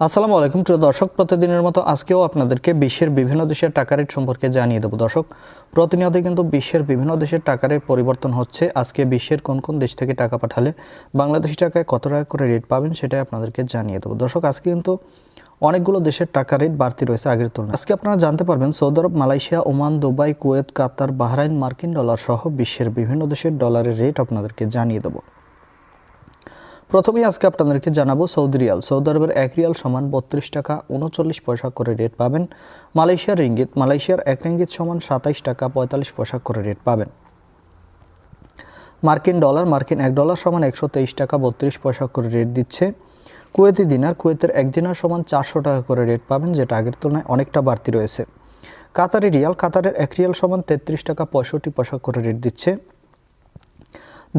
আসসালামু আলাইকুম প্রিয় দর্শক, প্রতিদিনের মতো আজকেও আপনাদেরকে বিশ্বের বিভিন্ন দেশের টাকা রেট সম্পর্কে জানিয়ে দেব। দর্শক, প্রতিনিয়ত কিন্তু বিশ্বের বিভিন্ন দেশের টাকা রেট পরিবর্তন হচ্ছে। আজকে বিশ্বের কোন কোন দেশ থেকে টাকা পাঠালে বাংলাদেশি টাকায় কত টাকা করে রেট পাবেন সেটাই আপনাদেরকে জানিয়ে দেব। দর্শক, আজকে কিন্তু অনেকগুলো দেশের টাকা রেট বাড়তি রয়েছে আগের তুলনায়। আজকে আপনারা জানতে পারবেন সৌদি আরব, মালয়েশিয়া, ওমান, দুবাই, কুয়েত, কাতার, বাহরাইন, মার্কিন ডলার সহ বিশ্বের বিভিন্ন দেশের ডলারের রেট আপনাদেরকে জানিয়ে দেব। প্রথমেই আজকে আপনাদেরকে জানাবো সৌদি রিয়াল। সৌদি আরবের 1 রিয়াল সমান 32 টাকা 39 পয়সা করে রেট পাবেন। মালয়েশিয়ার রিঙ্গিত, মালয়েশিয়ার 1 রিঙ্গিত সমান 27 টাকা 45 পয়সা করে রেট পাবেন। মার্কিন ডলার, মার্কিন 1 ডলার সমান 123 টাকা 32 পয়সা করে রেট দিচ্ছে। কুয়েতি দিনার, কুয়েতের 1 দিনার সমান 400 টাকা করে রেট পাবেন, যেটা আগের তুলনায় অনেকটা বাড়তি রয়েছে। কাতারি রিয়াল, কাতারের 1 রিয়াল সমান 33 টাকা 65 পয়সা করে রেট দিচ্ছে।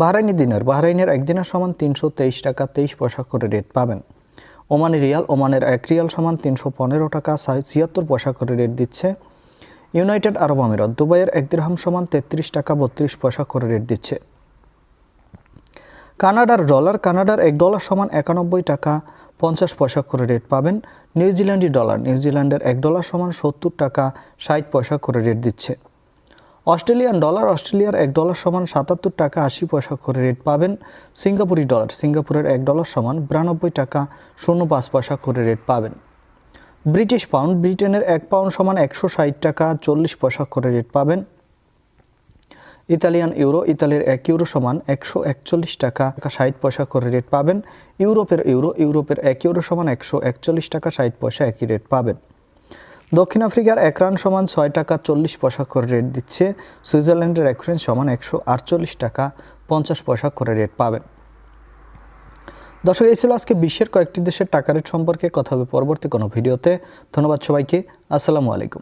বাহরাইনি দিনার, বাহরাইনের 1 দিনার সমান 323 টাকা 23 পয়সা করে রেট পাবেন। ওমানি রিয়াল, ওমানের 1 রিয়াল সমান 315 টাকা 76 পয়সা করে রেট দিচ্ছে। ইউনাইটেড আরব আমিরাত, দুবাইয়ের 1 দিরহাম সমান 33 টাকা 32 পয়সা করে রেট দিচ্ছে। কানাডার ডলার, কানাডার 1 ডলার সমান 91 টাকা 50 পয়সা করে রেট পাবেন। নিউজিল্যান্ডি ডলার, নিউজিল্যান্ডের 1 ডলার সমান 70 টাকা 60 পয়সা করে রেট দিচ্ছে। অস্ট্রেলিয়ান ডলার, অস্ট্রেলিয়ার 1 ডলার সমান 77 টাকা 80 পয়সা করে রেট পাবেন। সিঙ্গাপুরি ডলার, সিঙ্গাপুরের 1 ডলার সমান 92 টাকা 05 পয়সা করে রেট পাবেন। ব্রিটিশ পাউন্ড, ব্রিটেনের 1 পাউন্ড সমান 160 টাকা 40 পয়সা করে রেট পাবেন। ইতালিয়ান ইউরো, ইতালির 1 ইউরো সমান 141 টাকা 60 পয়সা করে রেট পাবেন। ইউরোপের ইউরো, ইউরোপের 1 ইউরো সমান 141 টাকা 60 পয়সা একই রেট পাবেন। দক্ষিণ আফ্রিকার 1 রান সমান 6 টাকা 40 পয়সা করে রেট দিচ্ছে। সুইজারল্যান্ডের 1 ফ্রেঞ্চ সমান 148 টাকা 50 পয়সা করে রেট পাবেন। দর্শক, এই ছিল আজকে বিশ্বের কয়েকটি দেশের টাকা রেট সম্পর্কে। কথা হবে পরবর্তী কোনো ভিডিওতে। ধন্যবাদ সবাইকে। আসসালামু আলাইকুম।